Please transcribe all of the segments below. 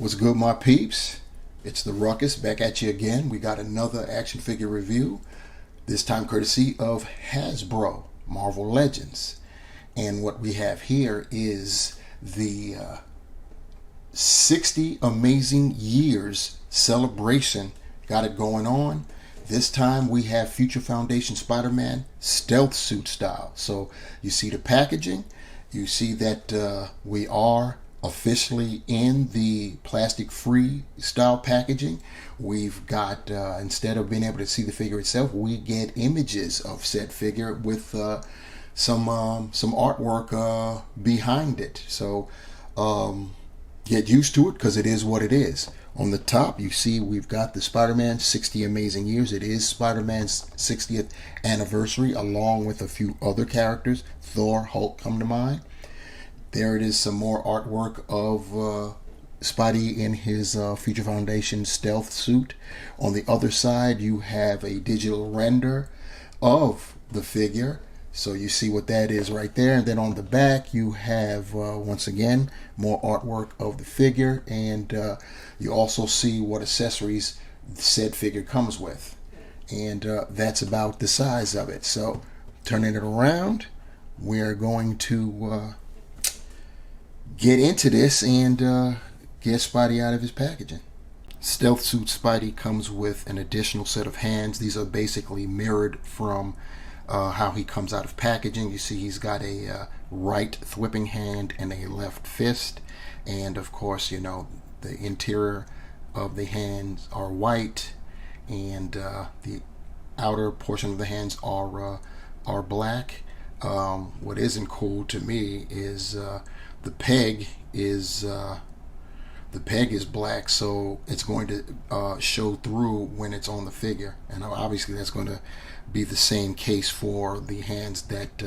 What's good, my peeps? It's the Ruckus back at you again. We got another action figure review, this time courtesy of Hasbro Marvel Legends. And what we have here is the 60 Amazing Years celebration. Got it going on. This time we have Future Foundation Spider-Man stealth suit style. So you see the packaging. You see that we are officially in the plastic-free style packaging. We've got, instead of being able to see the figure itself, we get images of said figure with some artwork behind it. So get used to it, because it is what it is. On the top, you see we've got the Spider-Man 60 Amazing Years. It is Spider-Man's 60th anniversary, along with a few other characters. Thor, Hulk come to mind. There it is, some more artwork of Spidey in his Future Foundation stealth suit. On the other side, you have a digital render of the figure. So you see what that is right there. And then on the back, you have, once again, more artwork of the figure. And you also see what accessories said figure comes with. And that's about the size of it. So turning it around, we're going to get into this and get Spidey out of his packaging. Stealth suit Spidey comes with an additional set of hands. These are basically mirrored from how he comes out of packaging. You see he's got a right thwipping hand and a left fist, and of course, you know, the interior of the hands are white, and the outer portion of the hands are black. What isn't cool to me is the peg is black, so it's going to show through when it's on the figure, and obviously that's going to be the same case for the hands that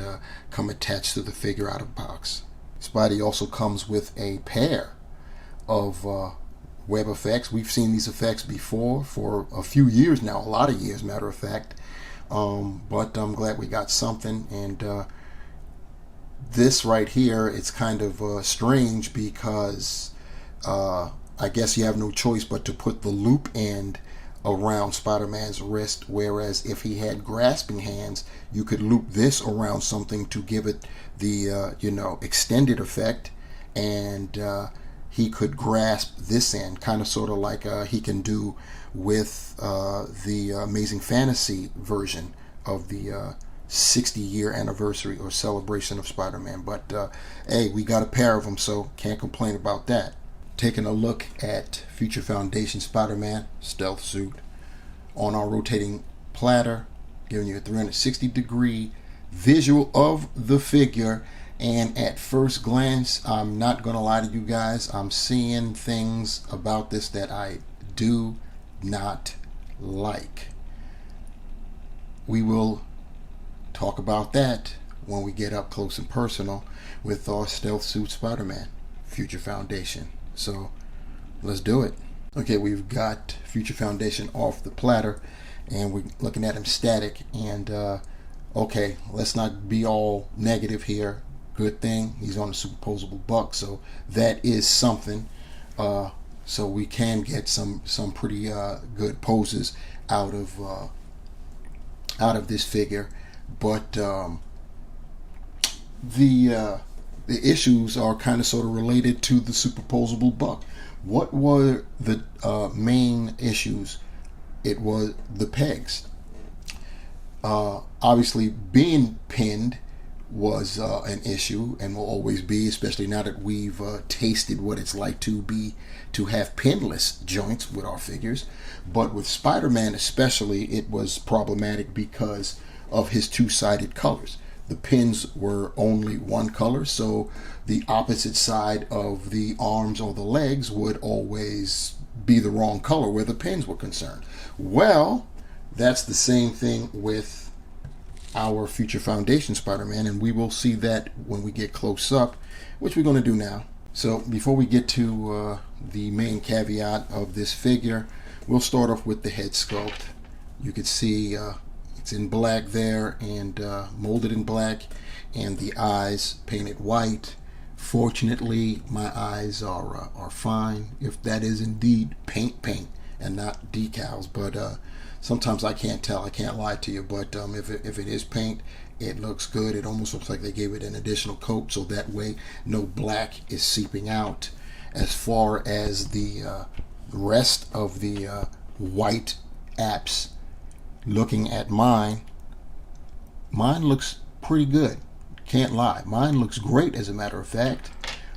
come attached to the figure out of box. Spidey also comes with a pair of web effects. We've seen these effects before for a few years now, a lot of years, matter of fact, but I'm glad we got something. And this right here, it's kind of strange, because I guess you have no choice but to put the loop end around Spider-Man's wrist, whereas if he had grasping hands, you could loop this around something to give it the extended effect, and he could grasp this end, kind of sort of like he can do with the Amazing Fantasy version of the 60-year anniversary or celebration of Spider-Man. But hey, we got a pair of them, so can't complain about that. Taking a look at Future Foundation Spider-Man stealth suit on our rotating platter, giving you a 360-degree visual of the figure. And at first glance, I'm not gonna lie to you guys, I'm seeing things about this that I do not like. We will talk about that when we get up close and personal with our stealth suit Spider-Man Future Foundation. So let's do it. Okay, we've got Future Foundation off the platter, and we're looking at him static. And okay, let's not be all negative here. Good thing he's on a superposable buck, so that is something. So we can get some pretty good poses out of this figure. But the issues are kind of sort of related to the superposable buck. What were the main issues? It was the pegs. Obviously, being pinned was an issue, and will always be, especially now that we've tasted what it's like to have pinless joints with our figures. But with Spider-Man especially, it was problematic because of his two-sided colors. The pins were only one color, so the opposite side of the arms or the legs would always be the wrong color where the pins were concerned. Well, that's the same thing with our Future Foundation Spider-Man, and we will see that when we get close up, which we're going to do now. So before we get to the main caveat of this figure, we'll start off with the head sculpt. You can see it's in black there, and molded in black, and the eyes painted white. Fortunately, my eyes are fine. If that is indeed paint, and not decals, but sometimes I can't tell. I can't lie to you, but if it is paint, it looks good. It almost looks like they gave it an additional coat, so that way no black is seeping out. As far as the rest of the white apps, looking at mine looks pretty good. Can't lie. Mine looks great, as a matter of fact.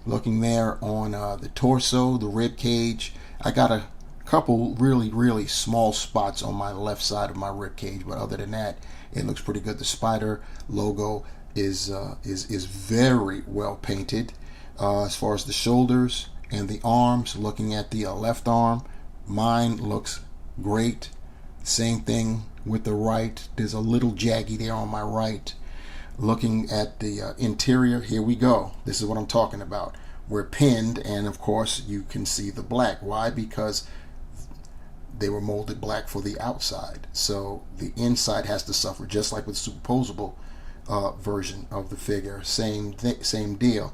Looking there on the torso, the rib cage, I got a couple really small spots on my left side of my rib cage, but other than that, it looks pretty good. The spider logo is very well painted. As far as the shoulders and the arms, looking at the left arm, mine looks great. Same thing with the right. There's a little jaggy there on my right. Looking at the interior, here we go. This is what I'm talking about. We're pinned, and of course you can see the black. Why? Because they were molded black for the outside, so the inside has to suffer, just like with the superposable version of the figure. Same deal.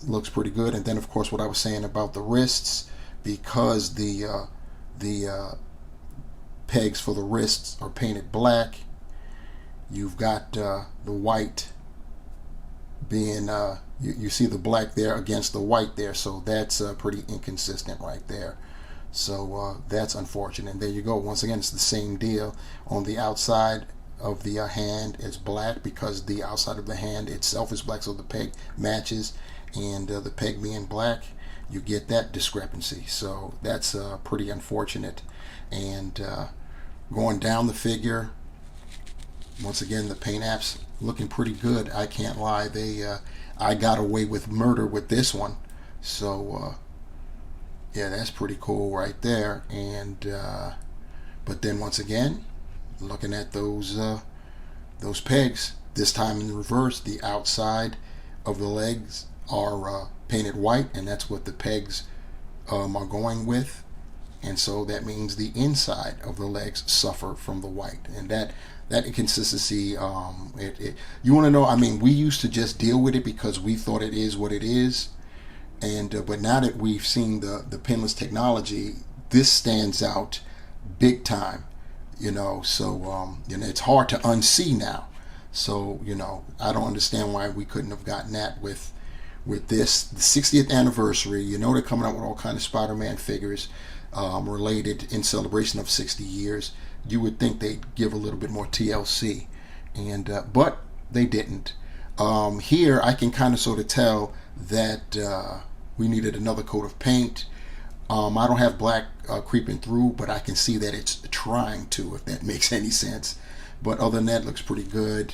Looks pretty good. And then of course what I was saying about the wrists, because the pegs for the wrists are painted black, you've got the white being you see the black there against the white there, so that's pretty inconsistent right there. So that's unfortunate. And there you go. Once again, it's the same deal. On the outside of the hand, it's black because the outside of the hand itself is black, so the peg matches, and the peg being black, you get that discrepancy. So that's pretty unfortunate. And going down the figure, once again, the paint apps looking pretty good. I can't lie. I got away with murder with this one. So yeah, that's pretty cool right there. And but then once again, looking at those pegs, this time in reverse, the outside of the legs are painted white, and that's what the pegs are going with. And so that means the inside of the legs suffer from the white, and that inconsistency, you want to know, I mean, we used to just deal with it because we thought it is what it is, and but now that we've seen the pinless technology, this stands out big time, you know. So it's hard to unsee now. So I don't understand why we couldn't have gotten that with this, the 60th anniversary. They're coming out with all kind of Spider-Man figures related in celebration of 60 years. You would think they'd give a little bit more TLC, and but they didn't. Here I can kind of sort of tell that we needed another coat of paint. I don't have black creeping through, but I can see that it's trying to, if that makes any sense. But other than that, it looks pretty good.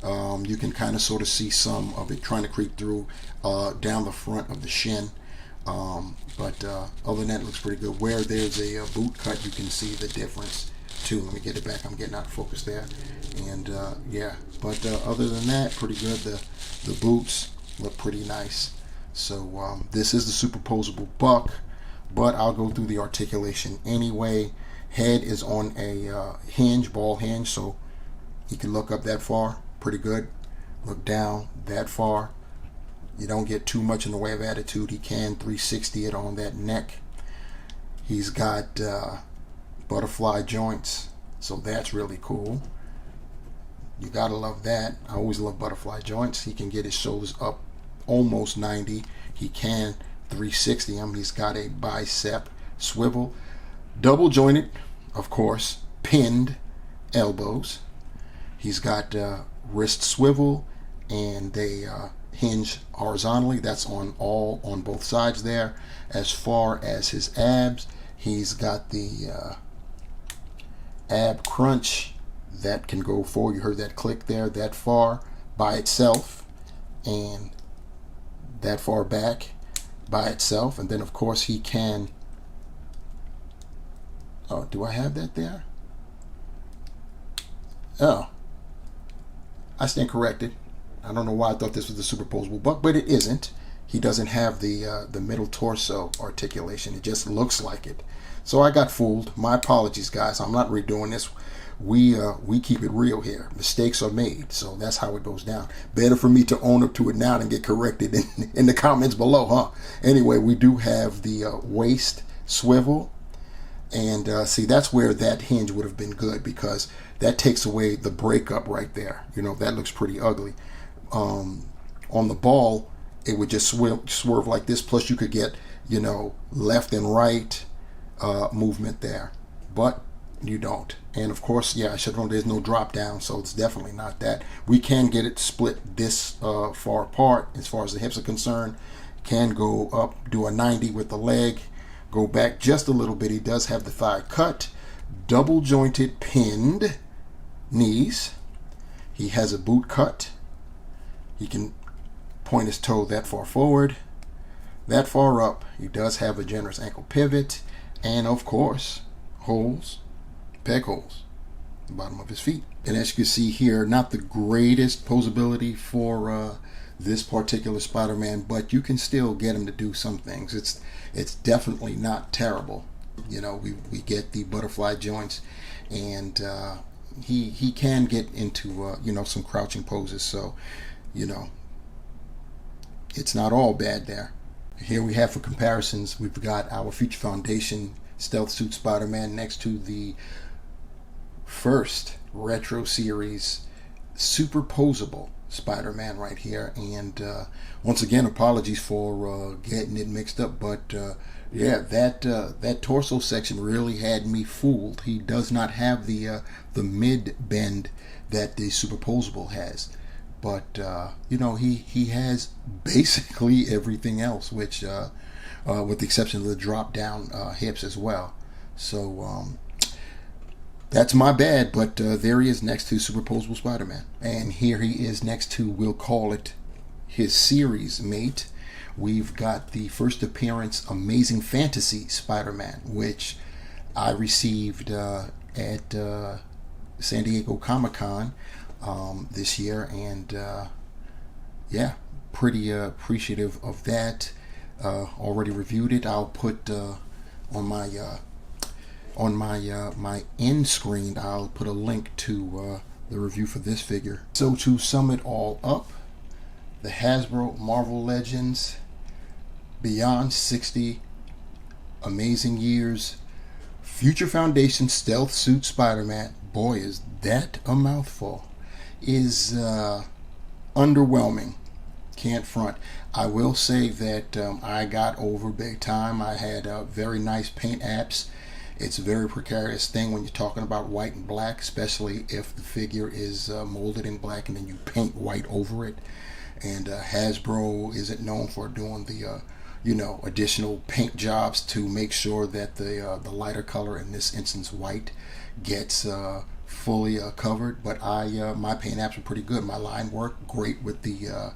You can kind of sort of see some of it trying to creep through down the front of the shin. But other than that, it looks pretty good. Where there's a boot cut, you can see the difference too. Let me get it back. I'm getting out of focus there. And yeah, but other than that, pretty good. The boots look pretty nice. So this is the superposable buck, but I'll go through the articulation anyway. Head is on a hinge, ball hinge, so you can look up that far. Pretty good. Look down that far. You don't get too much in the way of attitude. He can 360 it on that neck. He's got butterfly joints, so that's really cool. You gotta love that. I always love butterfly joints. He can get his shoulders up almost 90. He can 360 him. He's got a bicep swivel, double jointed, of course, pinned elbows. He's got wrist swivel, and they hinge horizontally. That's on both sides there. As far as his abs, he's got the ab crunch that can go forward. You heard that click there, that far by itself, and that far back by itself. And then of course he can, oh, do I have that there? Oh, I stand corrected. I don't know why I thought this was the superposable buck, but it isn't. he doesn't have the middle torso articulation. It just looks like it. So I got fooled. My apologies, guys. I'm not redoing this. We keep it real here. Mistakes are made, so that's how it goes down. Better for me to own up to it now and get corrected in the comments below, huh? Anyway, we do have the waist swivel, and see, that's where that hinge would have been good, because that takes away the breakup right there. You know, that looks pretty ugly. On the ball, it would just swerve like this. Plus, you could get, you know, left and right movement there, but you don't. And of course, yeah, I should know there's no drop down, so it's definitely not that. We can get it split this far apart as far as the hips are concerned. Can go up, do a 90 with the leg, go back just a little bit. He does have the thigh cut, double jointed pinned knees. He has a boot cut. He can point his toe that far forward, that far up. He does have a generous ankle pivot, and of course, holes, peg holes, the bottom of his feet. And as you can see here, not the greatest posability for this particular Spider-Man, but you can still get him to do some things. It's definitely not terrible. You know, we get the butterfly joints, and he can get into you know, some crouching poses. So, you know, it's not all bad there. Here we have, for comparisons, we've got our Future Foundation Stealth Suit Spider-Man next to the first retro series superposable Spider-Man right here. And once again, apologies for getting it mixed up, but yeah, that torso section really had me fooled. He does not have the mid bend that the superposable has, but you know, he has basically everything else, which with the exception of the drop down hips as well. So that's my bad, but there he is next to Superposable Spider-Man. And here he is next to, we'll call it his series mate. We've got the first appearance Amazing Fantasy Spider-Man, which I received at San Diego Comic-Con this year. And yeah, pretty appreciative of that. Already reviewed it. I'll put on my end screen, I'll put a link to the review for this figure. So to sum it all up, the Hasbro Marvel Legends Beyond 60 Amazing Years Future Foundation Stealth Suit Spider-Man, boy is that a mouthful, is underwhelming. Can't front. I will say that I got over big time. I had very nice paint apps. It's a very precarious thing when you're talking about white and black, especially if the figure is molded in black and then you paint white over it. And Hasbro isn't known for doing the you know, additional paint jobs to make sure that the lighter color, in this instance white, gets fully covered. But my paint apps were pretty good. My line work great with the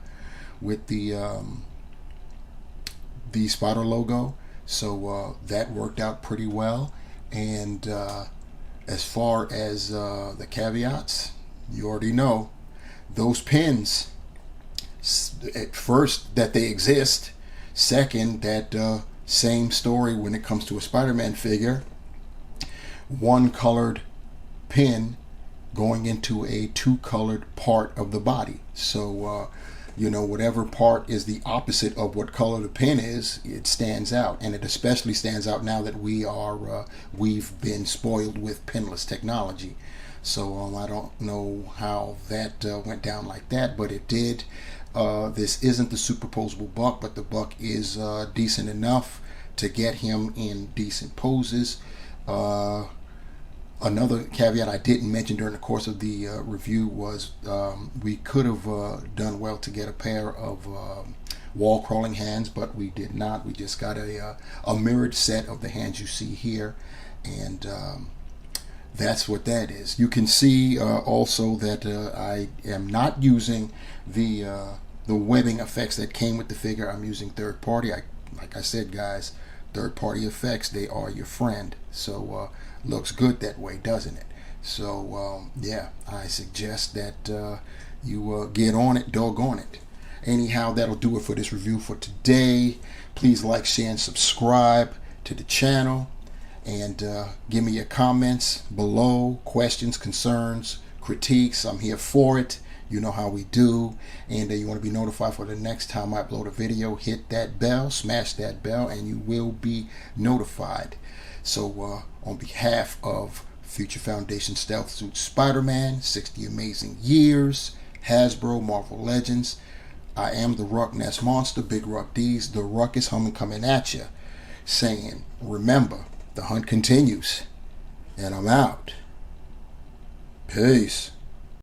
spider logo, so that worked out pretty well. And as far as the caveats, you already know those pins. At first, that they exist. Second, that same story when it comes to a Spider-Man figure. One colored pin going into a two colored part of the body. So you know, whatever part is the opposite of what color the pin is, it stands out. And it especially stands out now that we've been spoiled with pinless technology. So I don't know how that went down like that, but it did. This isn't the superposable Buck, but the Buck is decent enough to get him in decent poses. Another caveat I didn't mention during the course of the review was we could have done well to get a pair of wall crawling hands, but we did not. We just got a mirrored set of the hands you see here, and that's what that is. You can see also that I am not using the webbing effects that came with the figure. I'm using third party. Like I said, guys, third party effects, they are your friend. So looks good that way, doesn't it? So yeah, I suggest that you get on it, doggone it. Anyhow, that'll do it for this review for today. Please like, share, and subscribe to the channel. And give me your comments below, questions, concerns, critiques. I'm here for it. You know how we do. And you want to be notified for the next time I upload a video, hit that bell, smash that bell, and you will be notified. So on behalf of Future Foundation Stealth Suit Spider-Man, 60 Amazing Years, Hasbro, Marvel Legends, I am the Ruck Nest Monster, Big Ruck D's, the Ruck is humming, coming at you, saying, remember, the hunt continues, and I'm out. Peace.